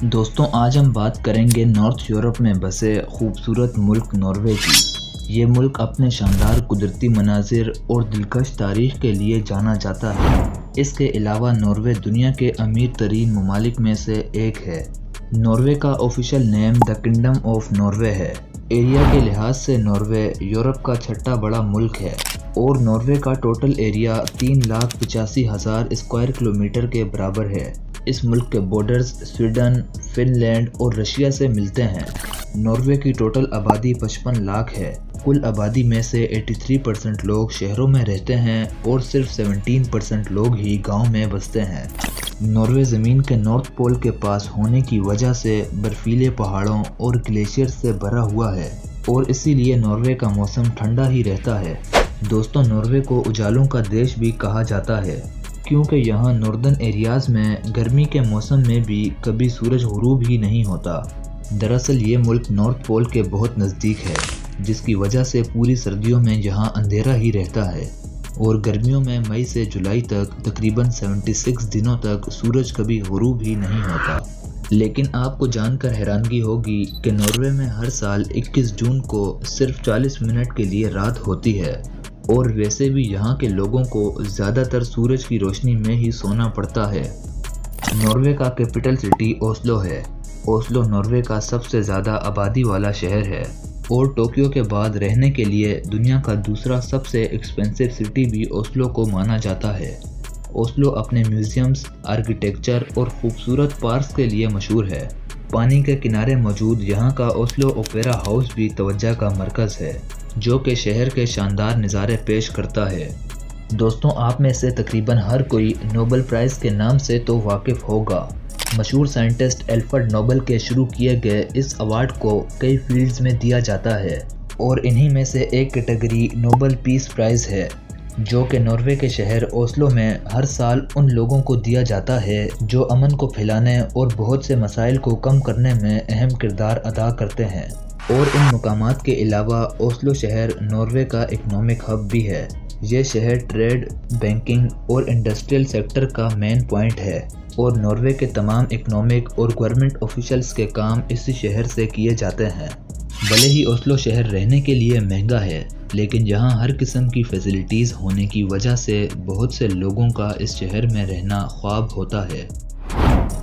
दोस्तों आज हम बात करेंगे नॉर्थ यूरोप में बसे खूबसूरत मुल्क नॉर्वे की। ये मुल्क अपने शानदार कुदरती मनाजिर और दिलकश तारीख के लिए जाना जाता है। इसके अलावा नॉर्वे दुनिया के अमीर तरीन ममालिक में से एक है। नॉर्वे का official name the kingdom of Norway है। एरिया के लिहाज से नॉर्वे यूरोप का छठा बड़ा मुल्क है और नॉर्वे का टोटल एरिया 3,85,000 स्क्वायर किलोमीटर के बराबर है। इस मुल्क के बॉर्डर्स स्वीडन, फिनलैंड और रशिया से मिलते हैं। नॉर्वे की टोटल आबादी 55 लाख है। कुल आबादी में से 83% लोग शहरों में रहते हैं और सिर्फ 17% लोग ही गांव में बसते हैं। नॉर्वे ज़मीन के नॉर्थ पोल के पास होने की वजह से बर्फीले पहाड़ों और ग्लेशियर से भरा हुआ है और इसीलिए नॉर्वे का मौसम ठंडा ही रहता है। दोस्तों, नॉर्वे को उजालों का देश भी कहा जाता है क्योंकि यहाँ नॉर्दर्न एरियाज़ में गर्मी के मौसम में भी कभी सूरज गुरूब ही नहीं होता। दरअसल ये मुल्क नॉर्थ पोल के बहुत नज़दीक है, जिसकी वजह से पूरी सर्दियों में यहाँ अंधेरा ही रहता है और गर्मियों में मई से जुलाई तक तकरीबन 76 दिनों तक सूरज कभी गुरूब ही नहीं होता। लेकिन आपको जानकर हैरानगी होगी कि नॉर्वे में हर साल 21 जून को सिर्फ 40 मिनट के लिए रात होती है और वैसे भी यहाँ के लोगों को ज़्यादातर सूरज की रोशनी में ही सोना पड़ता है। नॉर्वे का कैपिटल सिटी ओस्लो है। ओस्लो नॉर्वे का सबसे ज़्यादा आबादी वाला शहर है और टोक्यो के बाद रहने के लिए दुनिया का दूसरा सबसे एक्सपेंसिव सिटी भी ओस्लो को माना जाता है। ओस्लो अपने म्यूज़ियम्स, आर्किटेक्चर और खूबसूरत पार्क्स के लिए मशहूर है। पानी के किनारे मौजूद यहाँ का ओस्लो ओपेरा हाउस भी तवज्जो का मरकज़ है, जो कि शहर के शानदार नज़ारे पेश करता है। दोस्तों, आप में से तकरीबन हर कोई नोबेल प्राइज़ के नाम से तो वाकिफ़ होगा। मशहूर साइंटिस्ट एल्फ्रेड नोबेल के शुरू किए गए इस अवार्ड को कई फील्ड्स में दिया जाता है और इन्हीं में से एक कैटेगरी नोबेल पीस प्राइज़ है, जो कि नॉर्वे के शहर ओस्लो में हर साल उन लोगों को दिया जाता है जो अमन को फैलाने और बहुत से मसाइल को कम करने में अहम किरदार अदा करते हैं। और इन मुकामात के अलावा ओस्लो शहर नॉर्वे का इकनॉमिक हब भी है। ये शहर ट्रेड, बैंकिंग और इंडस्ट्रियल सेक्टर का मेन पॉइंट है और नॉर्वे के तमाम इकनॉमिक और गवर्नमेंट ऑफिशियल्स के काम इसी शहर से किए जाते हैं। भले ही ओस्लो शहर रहने के लिए महंगा है, लेकिन यहाँ हर किस्म की फैसिलिटीज़ होने की वजह से बहुत से लोगों का इस शहर में रहना ख्वाब होता है।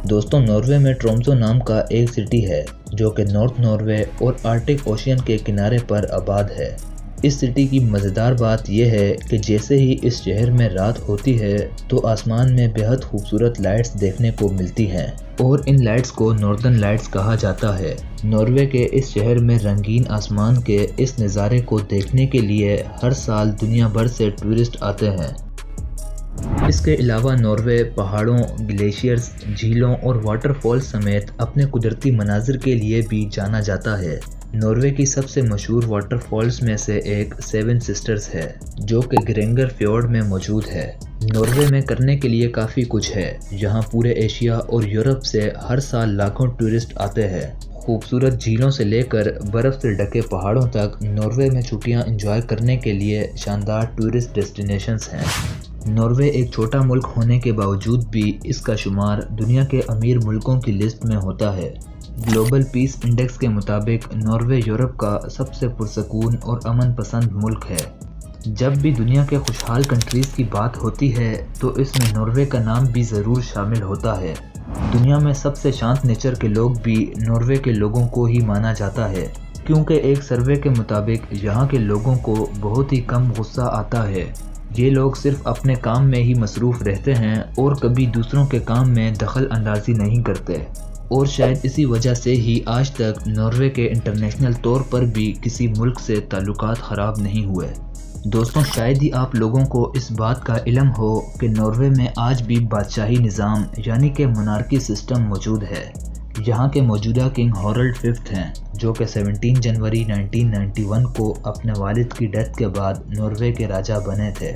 दोस्तों, नॉर्वे में ट्रोम्सो नाम का एक सिटी है जो कि नॉर्थ नॉर्वे और आर्कटिक ओशियन के किनारे पर आबाद है। इस सिटी की मज़ेदार बात यह है कि जैसे ही इस शहर में रात होती है तो आसमान में बेहद खूबसूरत लाइट्स देखने को मिलती हैं और इन लाइट्स को नॉर्दर्न लाइट्स कहा जाता है। नॉर्वे के इस शहर में रंगीन आसमान के इस नज़ारे को देखने के लिए हर साल दुनिया भर से टूरिस्ट आते हैं। इसके अलावा नॉर्वे पहाड़ों, ग्लेशियर्स, झीलों और वाटरफॉल्स समेत अपने कुदरती मनाजिर के लिए भी जाना जाता है। नॉर्वे की सबसे मशहूर वाटरफॉल्स में से एक सेवन सिस्टर्स है, जो कि ग्रेंगर फ्योर्ड में मौजूद है। नॉर्वे में करने के लिए काफ़ी कुछ है। यहाँ पूरे एशिया और यूरोप से हर साल लाखों टूरिस्ट आते हैं। खूबसूरत झीलों से लेकर बर्फ़ से ढके पहाड़ों तक नॉर्वे में छुट्टियाँ एंजॉय करने के लिए शानदार टूरिस्ट डेस्टिनेशंस हैं। नॉर्वे एक छोटा मुल्क होने के बावजूद भी इसका शुमार दुनिया के अमीर मुल्कों की लिस्ट में होता है। ग्लोबल पीस इंडेक्स के मुताबिक नॉर्वे यूरोप का सबसे पुरसकून और अमन पसंद मुल्क है। जब भी दुनिया के खुशहाल कंट्रीज़ की बात होती है तो इसमें नॉर्वे का नाम भी ज़रूर शामिल होता है। दुनिया में सबसे शांत नेचर के लोग भी नॉर्वे के लोगों को ही माना जाता है, क्योंकि एक सर्वे के मुताबिक यहाँ के लोगों को बहुत ही कम गुस्सा आता है। ये लोग सिर्फ अपने काम में ही मसरूफ़ रहते हैं और कभी दूसरों के काम में दखल अंदाजी नहीं करते और शायद इसी वजह से ही आज तक नॉर्वे के इंटरनेशनल तौर पर भी किसी मुल्क से ताल्लुकात ख़राब नहीं हुए। दोस्तों, शायद ही आप लोगों को इस बात का इल्म हो कि नॉर्वे में आज भी बादशाही निज़ाम यानी कि मोनार्की सिस्टम मौजूद है। यहाँ के मौजूदा किंग हॉरल्ड फिफ्थ हैं, जो कि 17 जनवरी 1991 को अपने वालिद की डेथ के बाद नॉर्वे के राजा बने थे।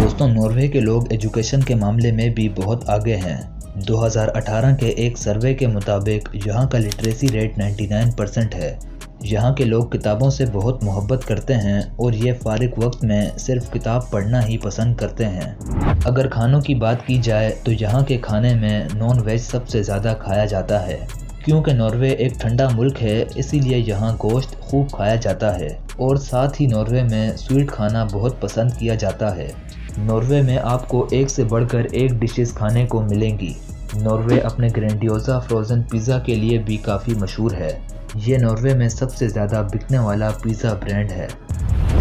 दोस्तों, नॉर्वे के लोग एजुकेशन के मामले में भी बहुत आगे हैं। 2018 के एक सर्वे के मुताबिक यहाँ का लिटरेसी रेट 99% है यहाँ के लोग किताबों से बहुत मोहब्बत करते हैं और ये फारिग वक्त में सिर्फ किताब पढ़ना ही पसंद करते हैं। अगर खानों की बात की जाए तो यहाँ के खाने में नॉन वेज सबसे ज़्यादा खाया जाता है। क्योंकि नॉर्वे एक ठंडा मुल्क है, इसीलिए यहाँ गोश्त खूब खाया जाता है और साथ ही नॉर्वे में स्वीट खाना बहुत पसंद किया जाता है। नॉर्वे में आपको एक से बढ़कर एक डिशेस खाने को मिलेंगी। नॉर्वे अपने ग्रैंडियोसा फ्रोज़न पिज़्ज़ा के लिए भी काफ़ी मशहूर है। ये नॉर्वे में सबसे ज़्यादा बिकने वाला पिज़्ज़ा ब्रांड है।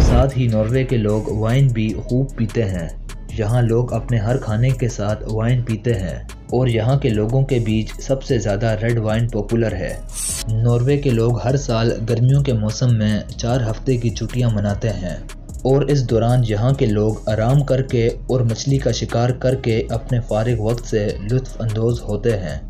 साथ ही नॉर्वे के लोग वाइन भी खूब पीते हैं। यहाँ लोग अपने हर खाने के साथ वाइन पीते हैं और यहाँ के लोगों के बीच सबसे ज़्यादा रेड वाइन पॉपुलर है। नॉर्वे के लोग हर साल गर्मियों के मौसम में 4 हफ्ते की छुट्टियाँ मनाते हैं और इस दौरान यहाँ के लोग आराम करके और मछली का शिकार करके अपने फारिग वक्त से लुत्फ़ अंदोज़ होते हैं।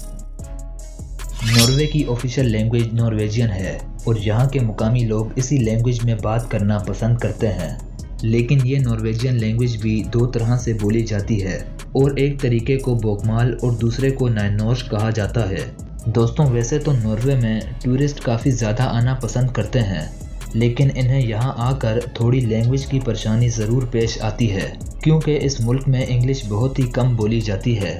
नॉर्वे की ऑफिशियल लैंग्वेज नॉर्वेजियन है और यहाँ के मुकामी लोग इसी लैंग्वेज में बात करना पसंद करते हैं। लेकिन ये नॉर्वेजियन लैंग्वेज भी 2 तरह से बोली जाती है और एक तरीके को बोकमाल और दूसरे को नाइनोर्स कहा जाता है। दोस्तों, वैसे तो नॉर्वे में टूरिस्ट काफ़ी ज़्यादा आना पसंद करते हैं, लेकिन इन्हें यहाँ आकर थोड़ी लैंग्वेज की परेशानी ज़रूर पेश आती है क्योंकि इस मुल्क में इंग्लिश बहुत ही कम बोली जाती है।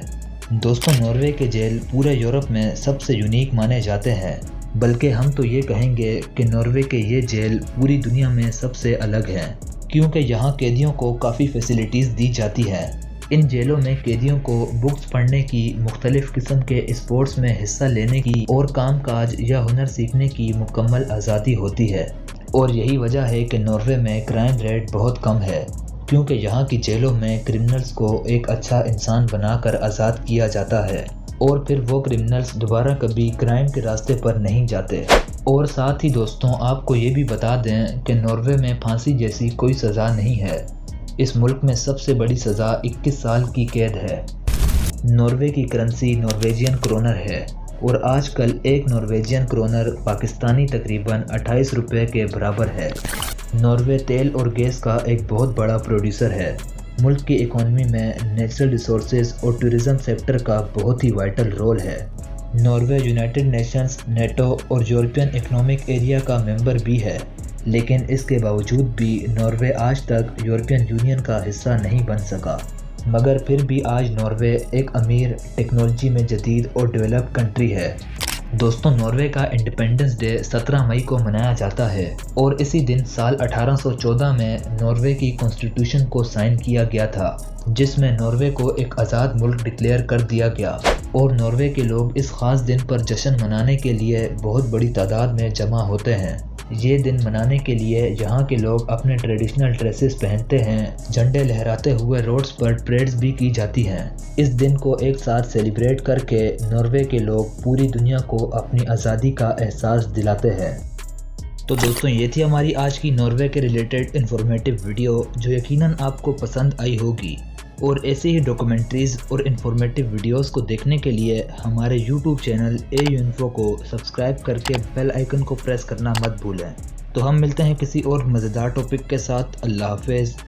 दोस्तों, नॉर्वे के जेल पूरे यूरोप में सबसे यूनिक माने जाते हैं, बल्कि हम तो ये कहेंगे कि नॉर्वे के ये जेल पूरी दुनिया में सबसे अलग हैं क्योंकि यहाँ कैदियों को काफ़ी फैसिलिटीज़ दी जाती हैं। इन जेलों में कैदियों को बुक्स पढ़ने की, मुख्तलिफ़ किस्म के स्पोर्ट्स में हिस्सा लेने की और कामकाज या हुनर सीखने की मुकम्मल आज़ादी होती है। और यही वजह है कि नॉर्वे में क्राइम रेट बहुत कम है क्योंकि यहाँ की जेलों में क्रिमिनल्स को एक अच्छा इंसान बनाकर आज़ाद किया जाता है और फिर वो क्रिमिनल्स दोबारा कभी क्राइम के रास्ते पर नहीं जाते। और साथ ही दोस्तों, आपको ये भी बता दें कि नॉर्वे में फांसी जैसी कोई सज़ा नहीं है। इस मुल्क में सबसे बड़ी सज़ा 21 साल की कैद है। नॉर्वे की करेंसी नॉर्वेजियन क्रोनर है और आजकल एक नॉर्वेजियन क्रोनर पाकिस्तानी तकरीबन 28 रुपये के बराबर है। नॉर्वे तेल और गैस का एक बहुत बड़ा प्रोड्यूसर है। मुल्क की इकॉनमी में नेचुरल रिसोर्सेज और टूरिज़्म सेक्टर का बहुत ही वाइटल रोल है। नॉर्वे यूनाइटेड नेशंस, नेटो और यूरोपियन इकोनॉमिक एरिया का मेंबर भी है, लेकिन इसके बावजूद भी नॉर्वे आज तक यूरोपियन यूनियन का हिस्सा नहीं बन सका। मगर फिर भी आज नॉर्वे एक अमीर, टेक्नोलॉजी में जदीद और डेवलप्ड कंट्री है। दोस्तों, नॉर्वे का इंडिपेंडेंस डे 17 मई को मनाया जाता है और इसी दिन साल 1814 में नॉर्वे की कॉन्स्टिट्यूशन को साइन किया गया था, जिसमें नॉर्वे को एक आज़ाद मुल्क डिक्लेयर कर दिया गया। और नॉर्वे के लोग इस ख़ास दिन पर जश्न मनाने के लिए बहुत बड़ी तादाद में जमा होते हैं। ये दिन मनाने के लिए यहाँ के लोग अपने ट्रेडिशनल ड्रेसेस पहनते हैं, झंडे लहराते हुए रोड्स पर परेड्स भी की जाती हैं। इस दिन को एक साथ सेलिब्रेट करके नॉर्वे के लोग पूरी दुनिया को अपनी आज़ादी का एहसास दिलाते हैं। तो दोस्तों, ये थी हमारी आज की नॉर्वे के रिलेटेड इन्फॉर्मेटिव वीडियो, जो यकीनन आपको पसंद आई होगी। और ऐसे ही डॉक्यूमेंट्रीज़ और इन्फॉर्मेटिव वीडियोस को देखने के लिए हमारे यूट्यूब चैनल AU Info को सब्सक्राइब करके बेल आइकन को प्रेस करना मत भूलें। तो हम मिलते हैं किसी और मज़ेदार टॉपिक के साथ। अल्लाह हाफ़िज़।